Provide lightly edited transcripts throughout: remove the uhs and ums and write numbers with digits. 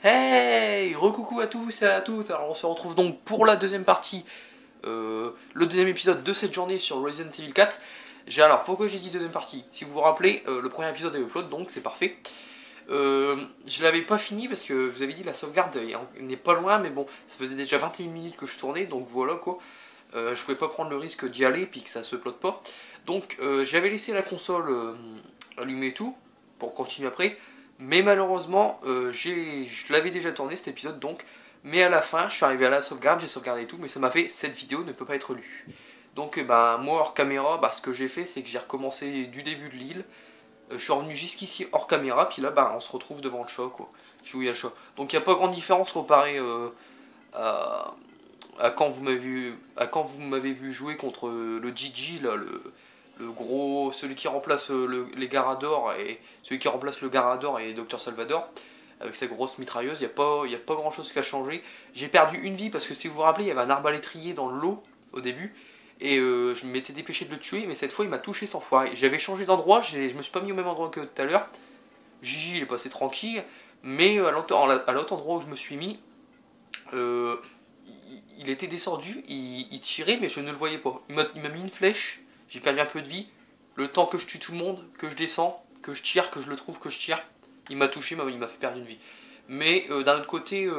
Hey, recoucou à tous et à toutes. Alors on se retrouve donc pour la deuxième partie, le deuxième épisode de cette journée sur Resident Evil 4. Alors pourquoi j'ai dit deuxième partie? Si vous vous rappelez, le premier épisode est upload, donc c'est parfait. Je l'avais pas fini parce que je vous avais dit la sauvegarde n'est pas loin, mais bon, ça faisait déjà 21 minutes que je tournais, donc voilà quoi. Je pouvais pas prendre le risque d'y aller puis que ça se plotte pas. Donc j'avais laissé la console allumée et tout, pour continuer après. Mais malheureusement, je l'avais déjà tourné cet épisode donc. Mais à la fin, je suis arrivé à la sauvegarde, j'ai sauvegardé et tout, mais ça m'a fait cette vidéo ne peut pas être lue. Donc moi hors caméra, ce que j'ai fait c'est que j'ai recommencé du début de l'île. Je suis revenu jusqu'ici hors caméra, puis là on se retrouve devant le chat quoi. Où il y a le chat. Donc il n'y a pas grande différence comparé à, quand vous m'avez vu jouer contre le Gigi là, le gros, celui qui remplace les Garador et celui qui remplace le Garador et Dr Salvador avec sa grosse mitrailleuse. Il n'y a pas grand chose qui a changé. J'ai perdu une vie parce que si vous vous rappelez, il y avait un arbalétrier dans l'eau au début et je m'étais dépêché de le tuer, mais cette fois il m'a touché sans foirer. J'avais changé d'endroit, je me suis pas mis au même endroit que tout à l'heure. Gigi il est passé tranquille, mais à l'autre endroit où je me suis mis, il était descendu, il tirait, mais je ne le voyais pas. Il m'a mis une flèche, j'ai perdu un peu de vie. Le temps que je tue tout le monde, que je descends, que je tire, que je le trouve, que je tire, il m'a touché, il m'a fait perdre une vie. Mais d'un autre côté,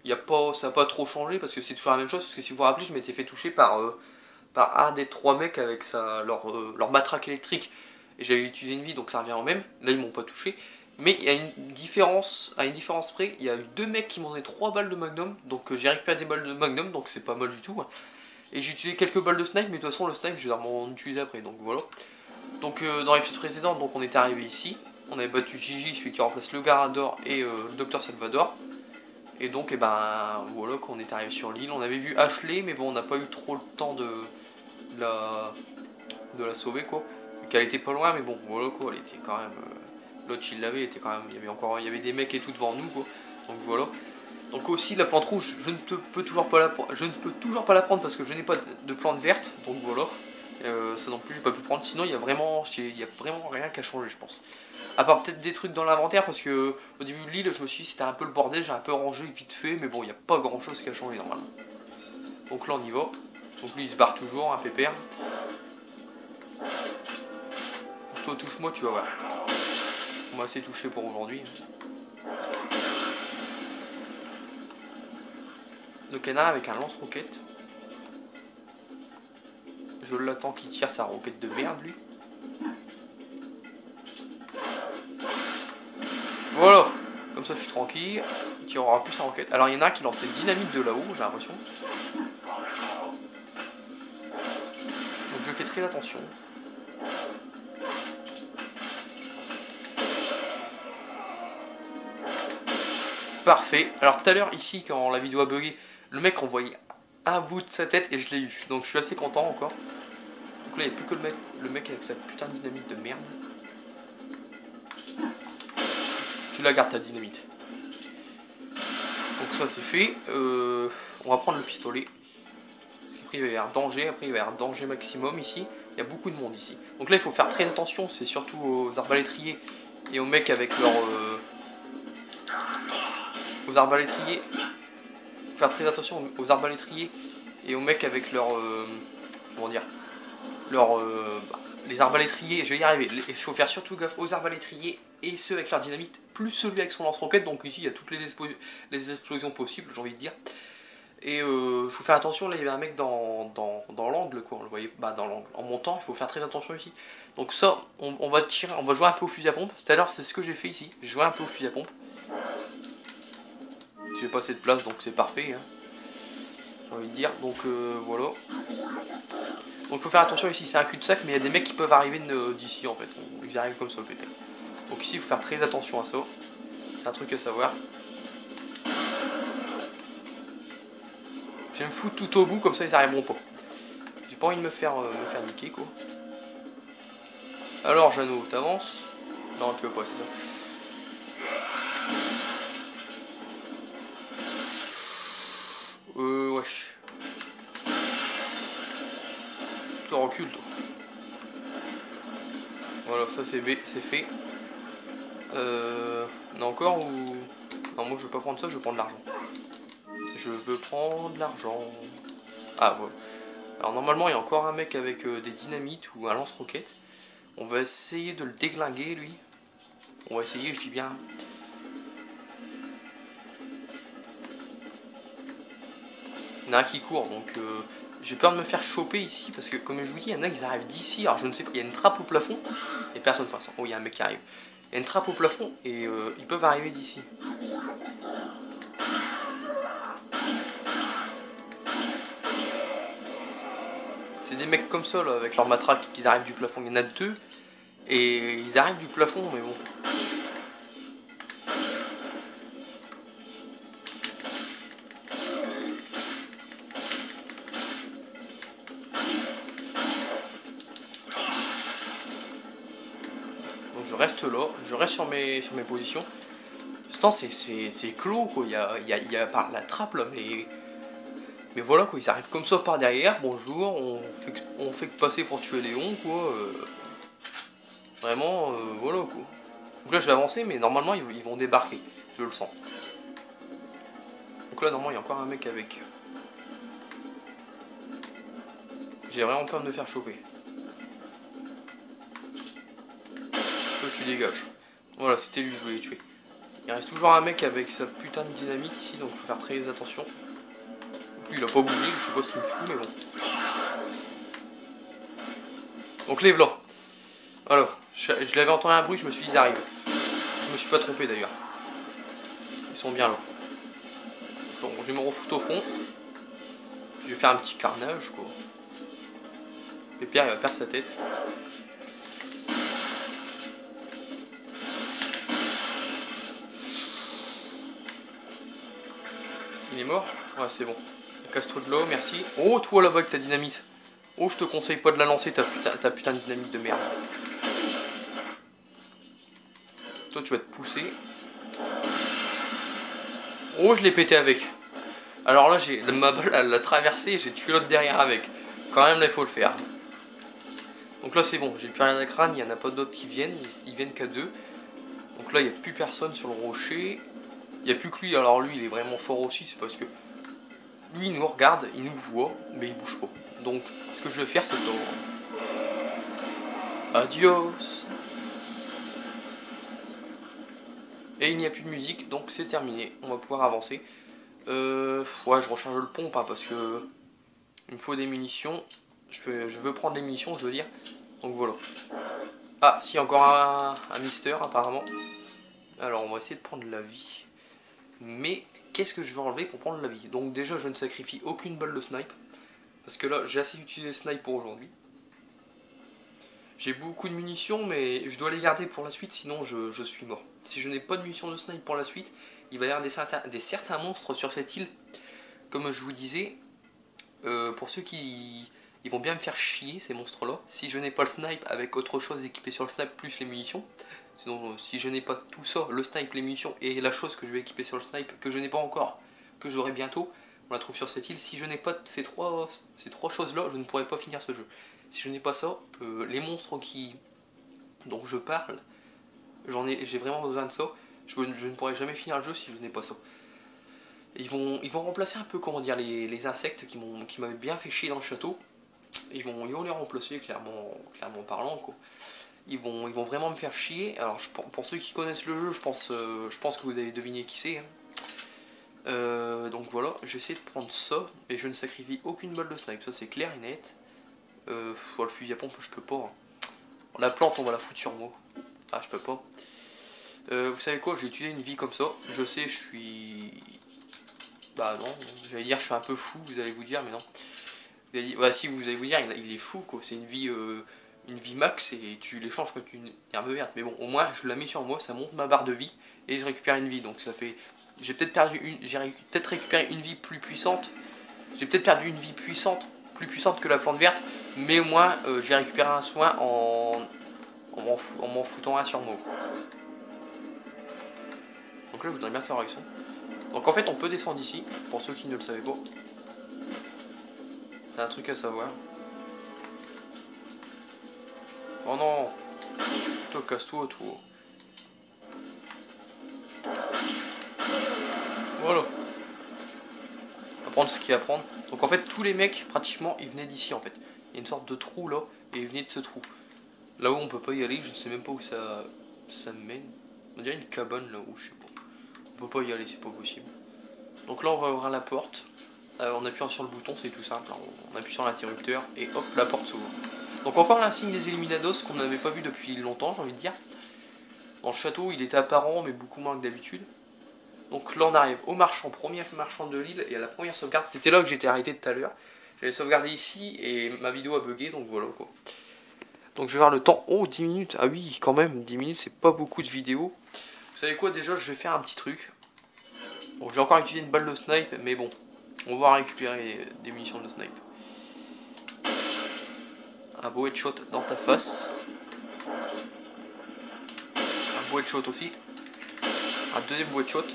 ça n'a pas trop changé parce que c'est toujours la même chose. Parce que si vous vous rappelez, je m'étais fait toucher par un des trois mecs avec leur matraque électrique. Et j'avais utilisé une vie, donc ça revient au même. Là, ils m'ont pas touché. Mais il y a une différence, à une différence près, il y a eu deux mecs qui m'ont donné 3 balles de magnum, donc j'ai récupéré des balles de magnum, donc c'est pas mal du tout. Et j'ai utilisé quelques balles de snipe, mais de toute façon le snipe je vais m'en utiliser après, donc voilà. Donc dans l'épisode précédent, donc on était arrivé ici, on avait battu Gigi, celui qui remplace le Garador et le Dr Salvador. Et donc voilà, quand on est arrivé sur l'île, on avait vu Ashley, mais bon on n'a pas eu trop le temps de la sauver quoi. Qu'elle était pas loin, mais bon voilà quoi, elle était quand même... L'autre il l'avait, était quand même, il y avait des mecs et tout devant nous quoi. Donc voilà. Donc aussi la plante rouge, je ne peux toujours pas la prendre parce que je n'ai pas de plante verte. Donc voilà. Ça non plus j'ai pas pu prendre. Sinon il y a vraiment rien qu'à changer je pense. À part peut-être des trucs dans l'inventaire parce que au début de l'île je me suis dit c'était un peu le bordel, j'ai un peu rangé vite fait, mais bon il n'y a pas grand chose qui a changé normalement. Donc là on y va. Donc lui il se barre toujours, un pépère. Toi touche-moi tu vas voir. On va assez toucher pour aujourd'hui. Le canard avec un lance-roquette. Je l'attends qu'il tire sa roquette de merde lui. Voilà. Comme ça je suis tranquille. Il tirera plus sa roquette. Alors il y en a un qui lance des dynamites de là-haut, j'ai l'impression. Donc je fais très attention. Parfait. Alors tout à l'heure ici quand la vidéo a bugué, le mec envoyait un bout de sa tête et je l'ai eu. Donc je suis assez content encore. Donc là il n'y a plus que le mec avec sa putain de dynamite de merde. Tu la gardes ta dynamite. Donc ça c'est fait. On va prendre le pistolet. Parce qu'après il va y avoir danger. Après il va y avoir danger maximum ici. Il y a beaucoup de monde ici. Donc là il faut faire très attention. C'est surtout aux arbalétriers et aux mecs avec leur... aux arbalétriers. Faut faire très attention aux arbalétriers et aux mecs avec leur... comment dire, les arbalétriers, je vais y arriver. Il faut faire surtout gaffe aux arbalétriers et ceux avec leur dynamite, plus celui avec son lance-roquette. Donc ici il y a toutes les explosions possibles, j'ai envie de dire. Et faut faire attention, là il y avait un mec dans l'angle quoi, on le voyait, dans l'angle. En montant, il faut faire très attention ici. Donc ça, on va tirer, on va jouer un peu au fusil à pompe. Tout à l'heure c'est ce que j'ai fait ici, j'ai joué un peu au fusil à pompe. J'ai pas assez de place donc c'est parfait. Hein. J'ai envie de dire, donc voilà. Donc faut faire attention ici, c'est un cul-de-sac, mais il y a des mecs qui peuvent arriver d'ici en fait. Ils arrivent comme ça au pépé. Donc ici il faut faire très attention à ça. C'est un truc à savoir. Je vais me foutre tout au bout, comme ça ils arriveront pas. J'ai pas envie de me faire niquer quoi. Alors Jeannot, t'avances? Non tu veux pas, c'est ça. Wesh. Toi recule toi. Voilà, ça c'est fait. On a encore ou... Non, moi je veux pas prendre ça, je veux prendre l'argent. Je veux prendre l'argent. Ah voilà. Alors normalement il y a encore un mec avec des dynamites ou un lance-roquette. On va essayer de le déglinguer lui. On va essayer, je dis bien. Il y en a un qui court, donc j'ai peur de me faire choper ici, parce que comme je vous dis, il y en a qui arrivent d'ici, alors je ne sais pas, il y a une trappe au plafond, et personne passe. Oh, il y a un mec qui arrive. Il y a une trappe au plafond, et ils peuvent arriver d'ici. C'est des mecs comme ça, là, avec leur matraque, qui arrivent du plafond. Il y en a deux, et ils arrivent du plafond, mais bon. Donc je reste là, je reste sur mes positions. Pourtant c'est clos quoi, il y a par la trappe là, mais voilà quoi, ils arrivent comme ça par derrière, bonjour, on fait que passer pour tuer Léon quoi. Vraiment, voilà quoi. Donc là je vais avancer, mais normalement ils vont débarquer, je le sens. Donc là normalement il y a encore un mec avec. J'ai vraiment peur de me faire choper. Toi tu dégages. Voilà, c'était lui que je voulais tuer. Il reste toujours un mec avec sa putain de dynamite ici, donc faut faire très attention. Lui il a pas bougé, je sais pas ce qu'il me fout, mais bon. Donc les v'là. Alors, je l'avais entendu un bruit, je me suis dit ils arrivent. Je me suis pas trompé d'ailleurs. Ils sont bien là. Bon, je vais me refoutre au fond. Je vais faire un petit carnage quoi. Pépère il va perdre sa tête. Il est mort? Ouais c'est bon. Casse-toi de l'eau, merci. Oh toi là-bas avec ta dynamite. Oh je te conseille pas de la lancer ta putain de dynamite de merde. Toi tu vas te pousser. Oh je l'ai pété avec. Alors là ma balle elle l'a traversé et j'ai tué l'autre derrière avec. Quand même là il faut le faire. Donc là c'est bon, j'ai plus rien à crâne, il n'y en a pas d'autres qui viennent, ils viennent qu'à deux. Donc là il n'y a plus personne sur le rocher. Il n'y a plus que lui, alors lui il est vraiment fort aussi, c'est parce que lui il nous regarde, il nous voit, mais il bouge pas. Donc ce que je vais faire c'est ça. Adios. Et il n'y a plus de musique, donc c'est terminé. On va pouvoir avancer. Ouais, je recharge le pompe hein, parce que il me faut des munitions. Je veux prendre des munitions, je veux dire. Donc voilà. Ah, si, encore un mister apparemment. Alors on va essayer de prendre la vie. Mais qu'est-ce que je vais enlever pour prendre la vie? Donc déjà je ne sacrifie aucune balle de snipe. Parce que là j'ai assez utilisé le snipe pour aujourd'hui. J'ai beaucoup de munitions mais je dois les garder pour la suite sinon je suis mort. Si je n'ai pas de munitions de snipe pour la suite, il va y avoir certains monstres sur cette île. Comme je vous disais, pour ceux qui... Ils vont bien me faire chier ces monstres là. Si je n'ai pas le snipe avec autre chose équipée sur le snipe plus les munitions. Sinon si je n'ai pas tout ça, le snipe, les munitions et la chose que je vais équiper sur le snipe, que je n'ai pas encore, que j'aurai bientôt, on la trouve sur cette île. Si je n'ai pas ces trois choses là, je ne pourrai pas finir ce jeu. Si je n'ai pas ça, les monstres dont je parle, j'ai vraiment besoin de ça. Je ne pourrai jamais finir le jeu si je n'ai pas ça. Ils vont remplacer un peu, comment dire, les insectes qui m'avaient bien fait chier dans le château. Ils vont les remplacer, clairement parlant, quoi. Ils vont vraiment me faire chier. Alors, pour ceux qui connaissent le jeu, je pense que vous avez deviné qui c'est. Hein. Donc voilà, j'essaie de prendre ça, et je ne sacrifie aucune balle de snipe, ça c'est clair et net. Le fusil à pompe, je peux pas. Hein. La plante, on va la foutre sur moi. Ah, je peux pas. Vous savez quoi, j'ai utilisé une vie comme ça. Je sais, je suis... Bah non, j'allais dire je suis un peu fou, vous allez vous dire, mais non. Vous allez dire, bah si, vous allez vous dire, il est fou, quoi. C'est une vie max et tu l'échanges comme une herbe verte. Mais bon, au moins, je la mets sur moi, ça monte ma barre de vie et je récupère une vie. Donc ça fait... J'ai peut-être récupéré une vie plus puissante. J'ai peut-être perdu une vie puissante, plus puissante que la plante verte. Mais au moins, j'ai récupéré un soin en m'en foutant un sur moi. Donc là, je voudrais bien savoir où ils sont. Donc en fait, on peut descendre ici, pour ceux qui ne le savaient pas. C'est un truc à savoir. Oh non! Toi, casse-toi, toi. prendre ce qu'il y a à prendre. Donc en fait tous les mecs pratiquement ils venaient d'ici en fait. Il y a une sorte de trou là et ils venaient de ce trou. Là où on peut pas y aller, je ne sais même pas où ça mène. On dirait une cabane là où je sais pas. On peut pas y aller, c'est pas possible. Donc là on va ouvrir la porte. En appuyant sur le bouton, c'est tout simple. On appuie sur l'interrupteur et hop, la porte s'ouvre. Donc encore l'insigne des Illuminados qu'on n'avait pas vu depuis longtemps, j'ai envie de dire. Dans le château, il était apparent, mais beaucoup moins que d'habitude. Donc là, on arrive au marchand, premier marchand de l'île, et à la première sauvegarde. C'était là que j'étais arrêté tout à l'heure. J'avais sauvegardé ici, et ma vidéo a bugué, donc voilà quoi. Donc je vais voir le temps. Oh, 10 minutes. Ah oui, quand même, 10 minutes, c'est pas beaucoup de vidéos. Vous savez quoi, déjà, je vais faire un petit truc. Bon, j'ai encore utilisé une balle de snipe, mais bon, on va récupérer des munitions de snipe. Un beau headshot dans ta face. Un beau headshot aussi. Un deuxième beau headshot.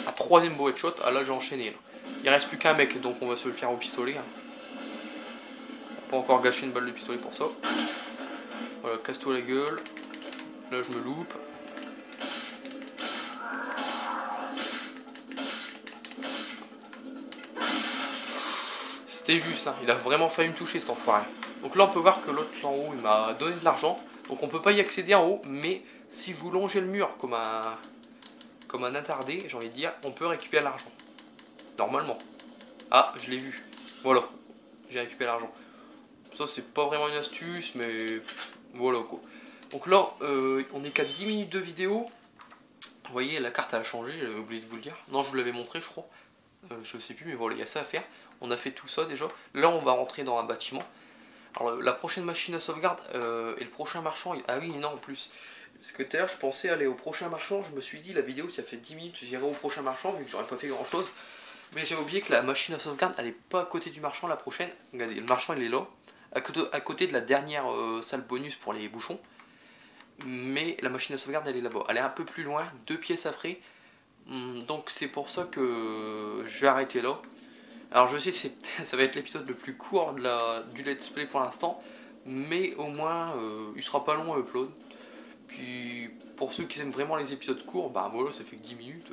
Un troisième beau headshot. Ah là j'ai enchaîné. Là. Il reste plus qu'un mec, donc on va se le faire au pistolet. On va pas encore gâcher une balle de pistolet pour ça. Voilà, casse-toi la gueule. Là je me loupe. C'était juste, hein. Il a vraiment failli me toucher cet enfoiré. Donc là on peut voir que l'autre en haut il m'a donné de l'argent. Donc on peut pas y accéder en haut, mais si vous longez le mur comme un attardé, j'ai envie de dire, on peut récupérer l'argent. Normalement. Ah, je l'ai vu. Voilà, j'ai récupéré l'argent. Ça c'est pas vraiment une astuce, mais voilà quoi. Donc là, on est qu'à 10 minutes de vidéo. Vous voyez, la carte a changé, j'avais oublié de vous le dire. Non, je vous l'avais montré, je crois. Je sais plus, mais voilà, il y a ça à faire. On a fait tout ça déjà. Là, on va rentrer dans un bâtiment. Alors, la prochaine machine à sauvegarde et le prochain marchand. Ah oui, non, en plus. Parce que tout à l'heure, je pensais aller au prochain marchand. Je me suis dit, la vidéo, ça fait 10 minutes, j'irai au prochain marchand, vu que j'aurais pas fait grand chose. Mais j'ai oublié que la machine à sauvegarde, elle est pas à côté du marchand la prochaine. Regardez, le marchand, il est là. À côté de la dernière salle bonus pour les bouchons. Mais la machine à sauvegarde, elle est là-bas. Elle est un peu plus loin, 2 pièces après. Donc c'est pour ça que je vais arrêter là. Alors je sais ça va être l'épisode le plus court du let's play pour l'instant, mais au moins il sera pas long à upload. Puis pour ceux qui aiment vraiment les épisodes courts, bah voilà, ça fait que 10 minutes,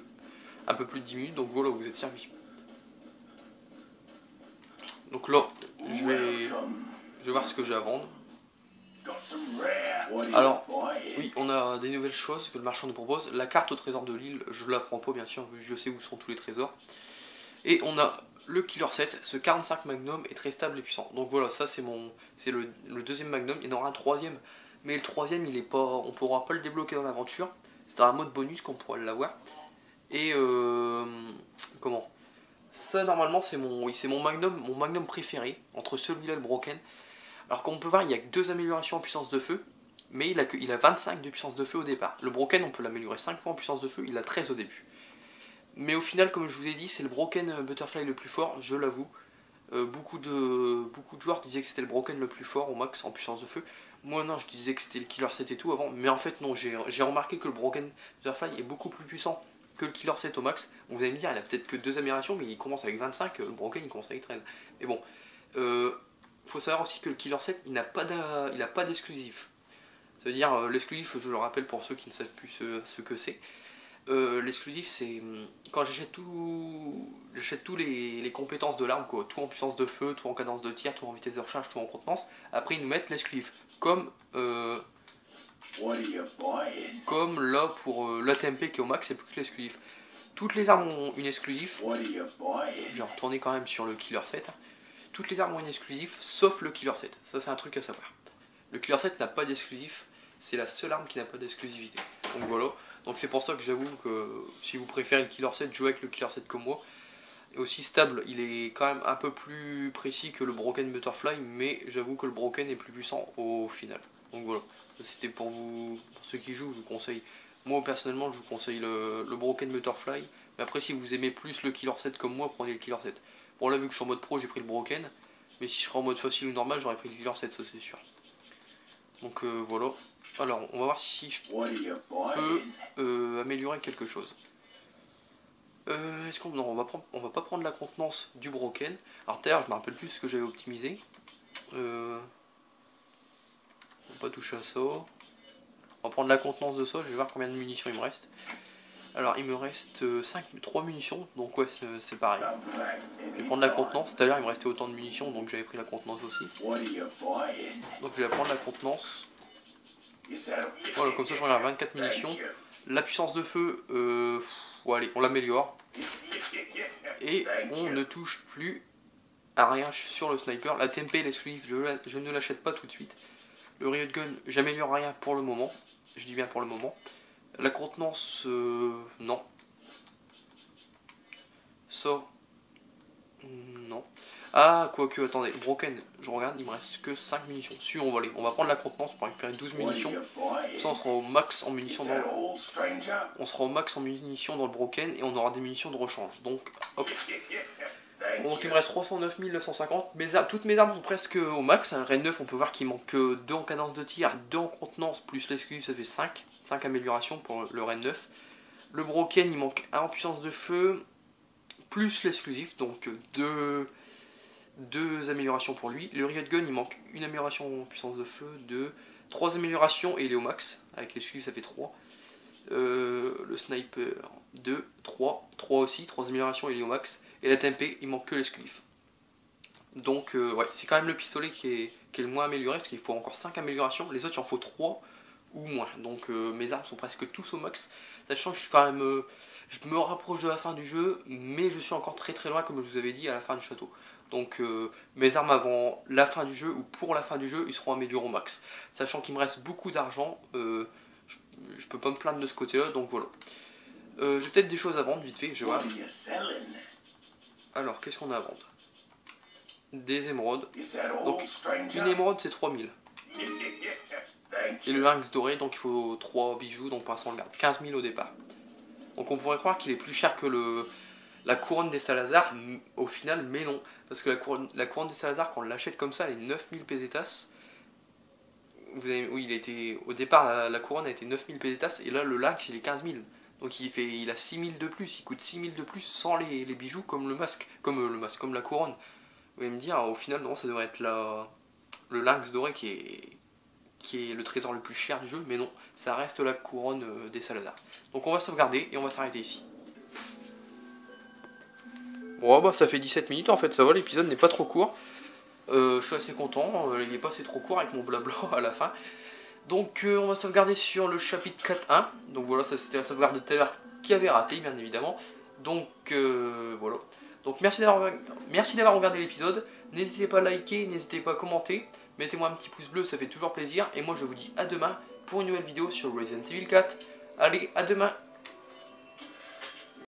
un peu plus de 10 minutes, donc voilà, vous êtes servis. Donc là, je vais voir ce que j'ai à vendre. Alors, oui, on a des nouvelles choses que le marchand nous propose. La carte au trésor de l'île, je la prends pas bien sûr, je sais où sont tous les trésors. Et on a le Killer 7, ce 45 Magnum est très stable et puissant. Donc voilà, ça c'est le deuxième Magnum, il y en aura un troisième. Mais le troisième, il est pas, on pourra pas le débloquer dans l'aventure. C'est un mode bonus qu'on pourra l'avoir. Et comment ça normalement c'est mon Magnum préféré, entre celui-là et le Broken. Alors comme on peut voir, il n'y a que 2 améliorations en puissance de feu, mais il a 25 de puissance de feu au départ. Le Broken, on peut l'améliorer 5 fois en puissance de feu, il a 13 au début. Mais au final, comme je vous ai dit, c'est le Broken Butterfly le plus fort, je l'avoue. Beaucoup de joueurs disaient que c'était le Broken le plus fort au max en puissance de feu. Moi non, je disais que c'était le Killer 7 et tout avant, mais en fait non, j'ai remarqué que le Broken Butterfly est beaucoup plus puissant que le Killer 7 au max. Vous allez me dire, il a peut-être que 2 améliorations, mais il commence avec 25, le Broken il commence avec 13. Mais bon, faut savoir aussi que le Killer 7, il n'a pas d'exclusif. Ça veut dire, l'exclusif, je le rappelle pour ceux qui ne savent plus ce que c'est. L'exclusif, c'est quand j'achète tous les compétences de l'arme, quoi. Tout en puissance de feu, tout en cadence de tir, tout en vitesse de recharge, tout en contenance. Après, ils nous mettent l'exclusif. Comme là pour l'ATMP qui est au max, c'est plus que l'exclusif. Toutes les armes ont une exclusif. Je vais retourner quand même sur le Killer 7. Toutes les armes ont une exclusif, sauf le Killer 7. Ça, c'est un truc à savoir. Le Killer 7 n'a pas d'exclusif. C'est la seule arme qui n'a pas d'exclusivité. Donc voilà. Donc c'est pour ça que j'avoue que si vous préférez le Killer 7, jouez avec le Killer 7 comme moi. Et aussi stable, il est quand même un peu plus précis que le Broken Butterfly, mais j'avoue que le Broken est plus puissant au final. Donc voilà, c'était pour ceux qui jouent, je vous conseille. Moi personnellement, je vous conseille le Broken Butterfly. Mais après, si vous aimez plus le Killer 7 comme moi, prenez le Killer 7. Bon là, vu que je suis en mode pro, j'ai pris le Broken. Mais si je serais en mode facile ou normal, j'aurais pris le Killer 7, ça c'est sûr. Donc voilà. Alors, on va voir si je peux améliorer quelque chose. Est-ce qu'on... Non, on va pas prendre la contenance du Broken. Alors, d'ailleurs, je me rappelle plus ce que j'avais optimisé. On va pas toucher à ça. On va prendre la contenance de ça, je vais voir combien de munitions il me reste. Alors il me reste 3 munitions, donc ouais c'est pareil. Je vais prendre la contenance, tout à l'heure il me restait autant de munitions, donc j'avais pris la contenance aussi. Donc je vais prendre la contenance. Voilà, comme ça j'en ai 24 munitions. La puissance de feu, bon, allez, on l'améliore. Et on ne touche plus à rien sur le sniper. La TMP, l'exclusif, je ne l'achète pas tout de suite. Le riot gun, j'améliore rien pour le moment. Je dis bien pour le moment. La contenance, non. Sort, non. Ah, quoique, attendez, broken, je regarde, il me reste que 5 munitions. Si, on va prendre la contenance pour récupérer 12 munitions. Ça, on sera au max en munitions dans le broken et on aura des munitions de rechange. Donc, hop. Donc il me reste 309 950. Toutes mes armes sont presque au max. Un raid 9, on peut voir qu'il manque 2 en cadence de tir, 2 en contenance, plus l'exclusif, ça fait 5. 5 améliorations pour le raid 9. Le broken, il manque 1 en puissance de feu, plus l'exclusif, donc 2 améliorations pour lui. Le riot gun, il manque une amélioration en puissance de feu, 3 améliorations et il est au max. Avec l'exclusif, ça fait 3. Le sniper, 2, 3 aussi, 3 améliorations et il est au max. Et la TMP, il manque que l'exclusif. Donc ouais, c'est quand même le pistolet qui est le moins amélioré, parce qu'il faut encore 5 améliorations. Les autres, il en faut 3 ou moins. Donc mes armes sont presque tous au max. Sachant que je suis quand même... je me rapproche de la fin du jeu, mais je suis encore très loin, comme je vous avais dit, à la fin du château. Donc mes armes avant la fin du jeu, ou pour la fin du jeu, ils seront améliorés au max. Sachant qu'il me reste beaucoup d'argent, je peux pas me plaindre de ce côté-là, donc voilà. J'ai peut-être des choses à vendre, vite fait, je vois. Alors, qu'est-ce qu'on a à vendre? Des émeraudes. Donc, une émeraude, c'est 3000. Et le lynx doré, donc il faut 3 bijoux, donc pour l'instant on le garde 15 000 au départ. Donc on pourrait croire qu'il est plus cher que la couronne des Salazar, au final, mais non. Parce que la couronne des Salazar, quand on l'achète comme ça, elle est 9000 pesetas. Oui, au départ, la couronne a été 9000 pesetas, et là le lynx il est 15 000. Donc il a 6000 de plus, il coûte 6000 de plus sans les bijoux comme le masque, comme la couronne. Vous allez me dire, au final, non, ça devrait être le lynx doré qui est le trésor le plus cher du jeu, mais non, ça reste la couronne des Salazar. Donc on va sauvegarder et on va s'arrêter ici. Bon bah ça fait 17 minutes en fait, ça va, l'épisode n'est pas trop court. Je suis assez content, il n'est pas assez trop court avec mon blabla à la fin. Donc on va sauvegarder sur le chapitre 4.1. Donc voilà, ça c'était la sauvegarde de tout à l'heure qui avait raté bien évidemment. Donc voilà. Donc merci d'avoir regardé l'épisode. N'hésitez pas à liker, n'hésitez pas à commenter. Mettez-moi un petit pouce bleu, ça fait toujours plaisir. Et moi je vous dis à demain pour une nouvelle vidéo sur Resident Evil 4. Allez, à demain!